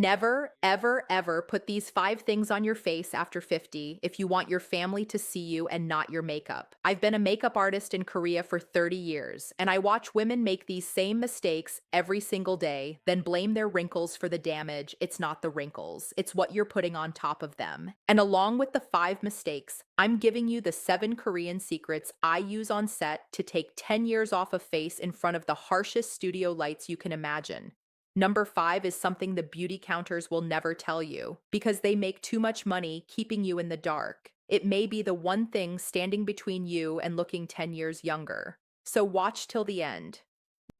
Never, ever, ever put these 5 things on your face after 50 if you want your family to see you and not your makeup. I've been a makeup artist in Korea for 30 years, and I watch women make these same mistakes every single day, then blame their wrinkles for the damage. It's not the wrinkles, it's what you're putting on top of them. And along with the 5 mistakes, I'm giving you the 7 Korean secrets I use on set to take 10 years off a face in front of the harshest studio lights you can imagine. Number 5 is something the beauty counters will never tell you because they make too much money keeping you in the dark. It may be the one thing standing between you and looking 10 years younger. So watch till the end.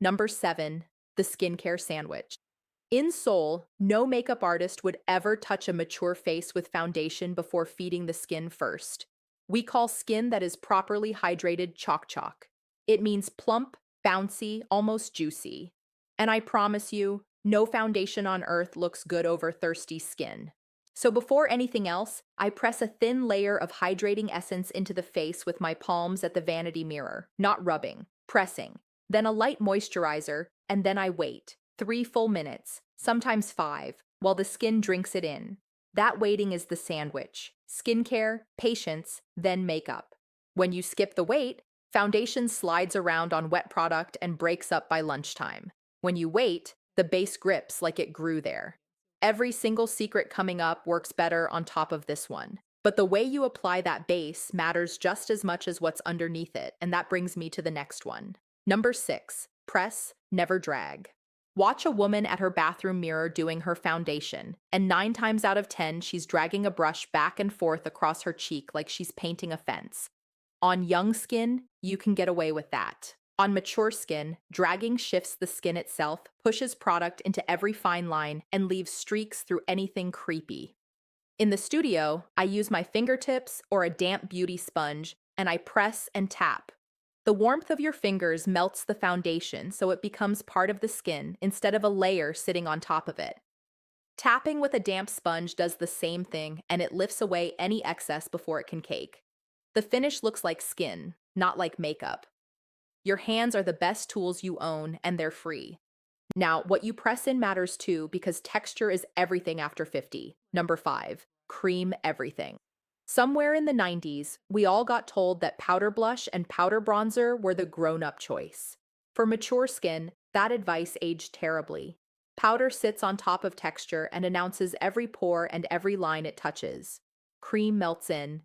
Number 7, the skincare sandwich. In Seoul, no makeup artist would ever touch a mature face with foundation before feeding the skin first. We call skin that is properly hydrated chok chok. It means plump, bouncy, almost juicy. And I promise you, no foundation on earth looks good over thirsty skin. So before anything else, I press a thin layer of hydrating essence into the face with my palms at the vanity mirror, not rubbing, pressing. Then a light moisturizer, and then I wait. 3 full minutes, sometimes 5, while the skin drinks it in. That waiting is the sandwich. Skincare, patience, then makeup. When you skip the wait, foundation slides around on wet product and breaks up by lunchtime. When you wait, the base grips like it grew there. Every single secret coming up works better on top of this one. But the way you apply that base matters just as much as what's underneath it, and that brings me to the next one. Number 6, press, never drag. Watch a woman at her bathroom mirror doing her foundation, and 9 times out of 10, she's dragging a brush back and forth across her cheek like she's painting a fence. On young skin, you can get away with that. On mature skin, dragging shifts the skin itself, pushes product into every fine line, and leaves streaks through anything creepy. In the studio, I use my fingertips or a damp beauty sponge, and I press and tap. The warmth of your fingers melts the foundation so it becomes part of the skin instead of a layer sitting on top of it. Tapping with a damp sponge does the same thing, and it lifts away any excess before it can cake. The finish looks like skin, not like makeup. Your hands are the best tools you own, and they're free. Now, what you press in matters too because texture is everything after 50. Number 5, cream everything. Somewhere in the 90s, we all got told that powder blush and powder bronzer were the grown-up choice. For mature skin, that advice aged terribly. Powder sits on top of texture and announces every pore and every line it touches. Cream melts in.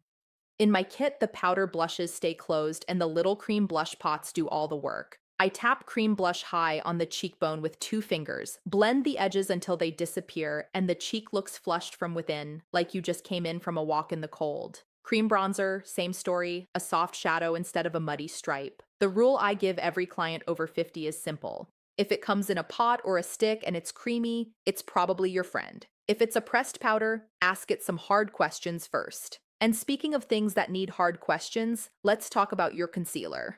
In my kit, the powder blushes stay closed and the little cream blush pots do all the work. I tap cream blush high on the cheekbone with 2 fingers, blend the edges until they disappear, and the cheek looks flushed from within, like you just came in from a walk in the cold. Cream bronzer, same story, a soft shadow instead of a muddy stripe. The rule I give every client over 50 is simple. If it comes in a pot or a stick and it's creamy, it's probably your friend. If it's a pressed powder, ask it some hard questions first. And speaking of things that need hard questions, let's talk about your concealer.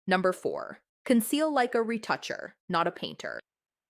Number 4. Conceal like a retoucher, not a painter.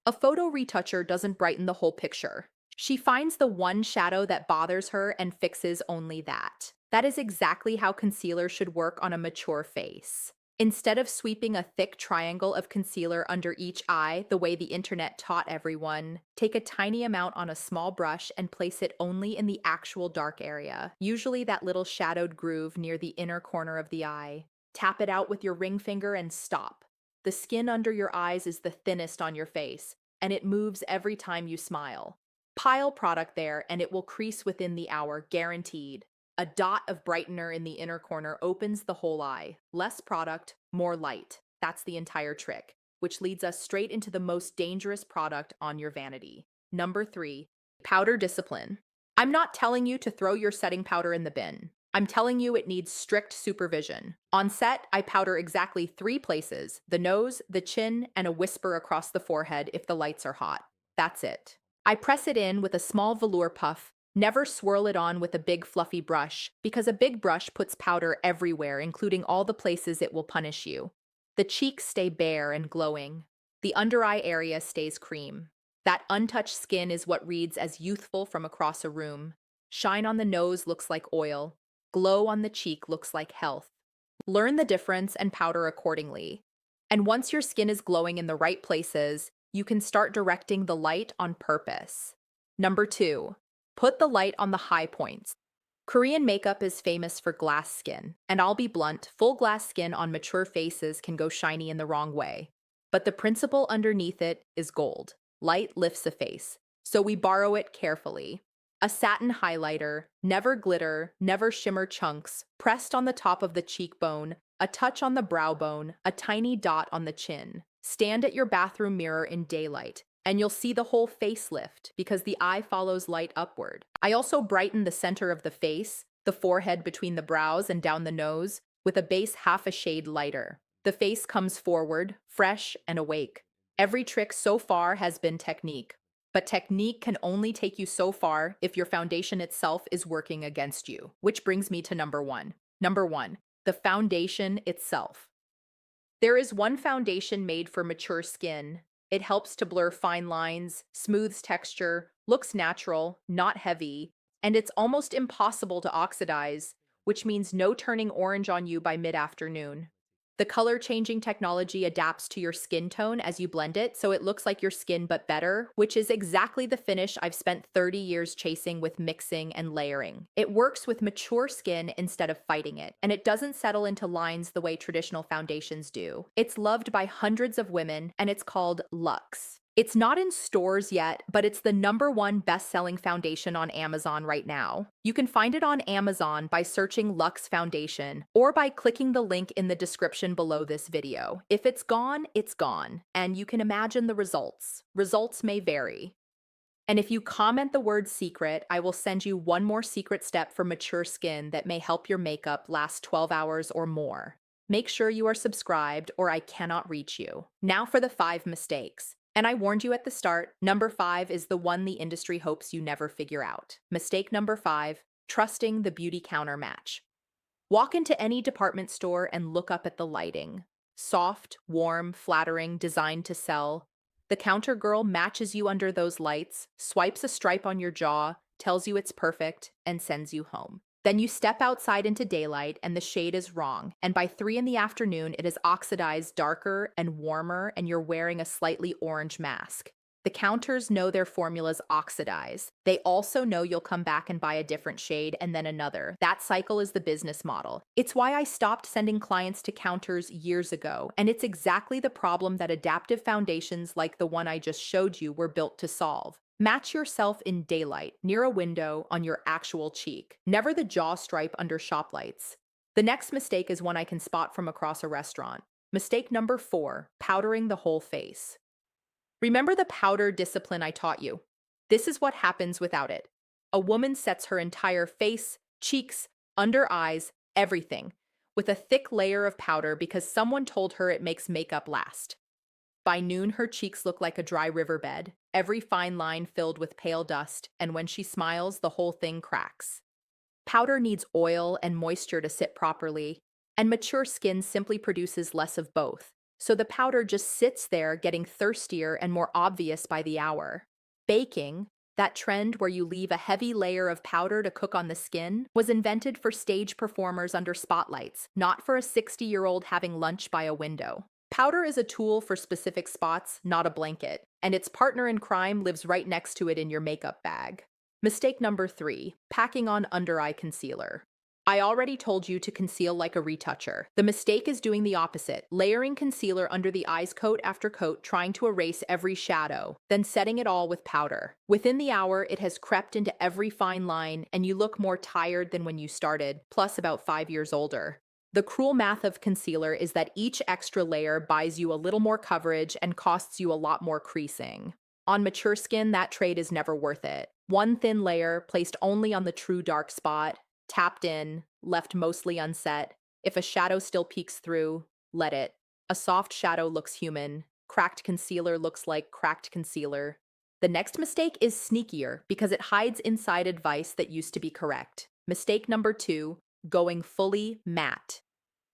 A photo retoucher doesn't brighten the whole picture. She finds the one shadow that bothers her and fixes only that. That is exactly how concealer should work on a mature face. Instead of sweeping a thick triangle of concealer under each eye the way the internet taught everyone, take a tiny amount on a small brush and place it only in the actual dark area, usually that little shadowed groove near the inner corner of the eye. Tap it out with your ring finger and stop. The skin under your eyes is the thinnest on your face, and it moves every time you smile. Pile product there and it will crease within the hour, guaranteed. A dot of brightener in the inner corner opens the whole eye. Less product, more light. That's the entire trick, which leads us straight into the most dangerous product on your vanity. Number 3, powder discipline. I'm not telling you to throw your setting powder in the bin. I'm telling you it needs strict supervision. On set, I powder exactly 3 places: the nose, the chin, and a whisper across the forehead if the lights are hot. That's it. I press it in with a small velour puff. Never swirl it on with a big fluffy brush, because a big brush puts powder everywhere, including all the places it will punish you. The cheeks stay bare and glowing. The under eye area stays cream. That untouched skin is what reads as youthful from across a room. Shine on the nose looks like oil. Glow on the cheek looks like health. Learn the difference and powder accordingly. And once your skin is glowing in the right places, you can start directing the light on purpose. Number 2. Put the light on the high points. Korean makeup is famous for glass skin, and I'll be blunt, full glass skin on mature faces can go shiny in the wrong way. But the principle underneath it is gold. Light lifts a face, so we borrow it carefully. A satin highlighter, never glitter, never shimmer chunks, pressed on the top of the cheekbone, a touch on the brow bone, a tiny dot on the chin. Stand at your bathroom mirror in daylight, and you'll see the whole face lift because the eye follows light upward. I also brighten the center of the face, the forehead between the brows and down the nose, with a base half a shade lighter. The face comes forward, fresh and awake. Every trick so far has been technique. But technique can only take you so far if your foundation itself is working against you. Which brings me to number 1. Number 1, the foundation itself. There is one foundation made for mature skin. It helps to blur fine lines, smooths texture, looks natural, not heavy, and it's almost impossible to oxidize, which means no turning orange on you by mid-afternoon. The color-changing technology adapts to your skin tone as you blend it, so it looks like your skin but better, which is exactly the finish I've spent 30 years chasing with mixing and layering. It works with mature skin instead of fighting it, and it doesn't settle into lines the way traditional foundations do. It's loved by hundreds of women, and it's called Luxe. It's not in stores yet, but it's the #1 best-selling foundation on Amazon right now. You can find it on Amazon by searching Luxe Foundation or by clicking the link in the description below this video. If it's gone, it's gone, and you can imagine the results. Results may vary. And if you comment the word secret, I will send you one more secret step for mature skin that may help your makeup last 12 hours or more. Make sure you are subscribed or I cannot reach you. Now for the 5 mistakes. And I warned you at the start, number 5 is the one the industry hopes you never figure out. Mistake number 5, trusting the beauty counter match. Walk into any department store and look up at the lighting. Soft, warm, flattering, designed to sell. The counter girl matches you under those lights, swipes a stripe on your jaw, tells you it's perfect, and sends you home. Then you step outside into daylight and the shade is wrong, and by 3 in the afternoon it is oxidized darker and warmer and you're wearing a slightly orange mask. The counters know their formulas oxidize. They also know you'll come back and buy a different shade and then another. That cycle is the business model. It's why I stopped sending clients to counters years ago, and it's exactly the problem that adaptive foundations like the one I just showed you were built to solve. Match yourself in daylight, near a window, on your actual cheek. Never the jaw stripe under shop lights. The next mistake is one I can spot from across a restaurant. Mistake number 4, powdering the whole face. Remember the powder discipline I taught you? This is what happens without it. A woman sets her entire face, cheeks, under eyes, everything, with a thick layer of powder because someone told her it makes makeup last. By noon, her cheeks look like a dry riverbed, every fine line filled with pale dust, and when she smiles, the whole thing cracks. Powder needs oil and moisture to sit properly, and mature skin simply produces less of both, so the powder just sits there getting thirstier and more obvious by the hour. Baking, that trend where you leave a heavy layer of powder to cook on the skin, was invented for stage performers under spotlights, not for a 60-year-old having lunch by a window. Powder is a tool for specific spots, not a blanket, and its partner in crime lives right next to it in your makeup bag. Mistake number 3, packing on under-eye concealer. I already told you to conceal like a retoucher. The mistake is doing the opposite, layering concealer under the eyes coat after coat, trying to erase every shadow, then setting it all with powder. Within the hour, it has crept into every fine line, and you look more tired than when you started, plus about 5 years older. The cruel math of concealer is that each extra layer buys you a little more coverage and costs you a lot more creasing. On mature skin, that trade is never worth it. One thin layer, placed only on the true dark spot, tapped in, left mostly unset. If a shadow still peeks through, let it. A soft shadow looks human. Cracked concealer looks like cracked concealer. The next mistake is sneakier because it hides inside advice that used to be correct. Mistake number 2, going fully matte.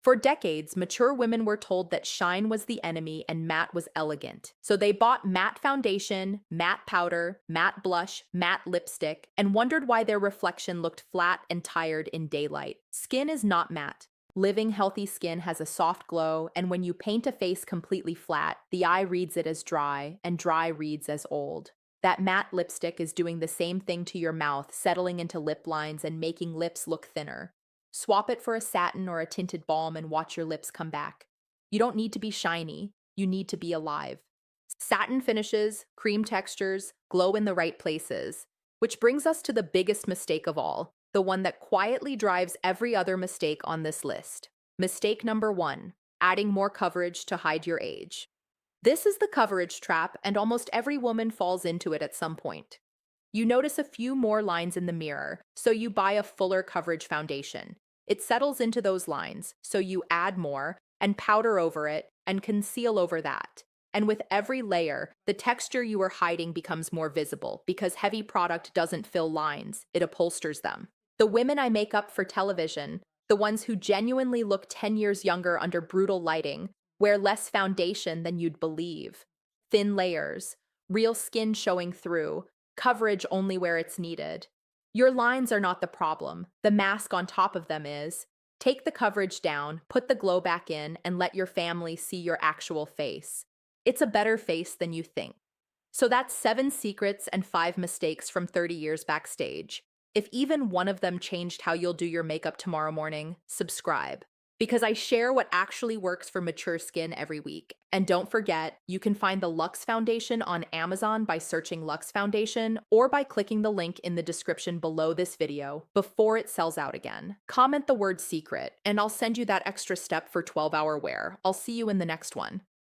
For decades, mature women were told that shine was the enemy and matte was elegant. So they bought matte foundation, matte powder, matte blush, matte lipstick, and wondered why their reflection looked flat and tired in daylight. Skin is not matte. Living, healthy skin has a soft glow, and when you paint a face completely flat, the eye reads it as dry, and dry reads as old. That matte lipstick is doing the same thing to your mouth, settling into lip lines and making lips look thinner. Swap it for a satin or a tinted balm and watch your lips come back. You don't need to be shiny, you need to be alive. Satin finishes, cream textures, glow in the right places. Which brings us to the biggest mistake of all, the one that quietly drives every other mistake on this list. Mistake number 1, adding more coverage to hide your age. This is the coverage trap, and almost every woman falls into it at some point. You notice a few more lines in the mirror, so you buy a fuller coverage foundation. It settles into those lines, so you add more, and powder over it, and conceal over that. And with every layer, the texture you are hiding becomes more visible because heavy product doesn't fill lines, it upholsters them. The women I make up for television, the ones who genuinely look 10 years younger under brutal lighting, wear less foundation than you'd believe. Thin layers, real skin showing through, coverage only where it's needed. Your lines are not the problem, the mask on top of them is. Take the coverage down, put the glow back in, and let your family see your actual face. It's a better face than you think. So that's 7 secrets and 5 mistakes from 30 years backstage. If even one of them changed how you'll do your makeup tomorrow morning, subscribe. Because I share what actually works for mature skin every week. And don't forget, you can find the Luxe Foundation on Amazon by searching Luxe Foundation or by clicking the link in the description below this video before it sells out again. Comment the word secret, and I'll send you that extra step for 12-hour wear. I'll see you in the next one.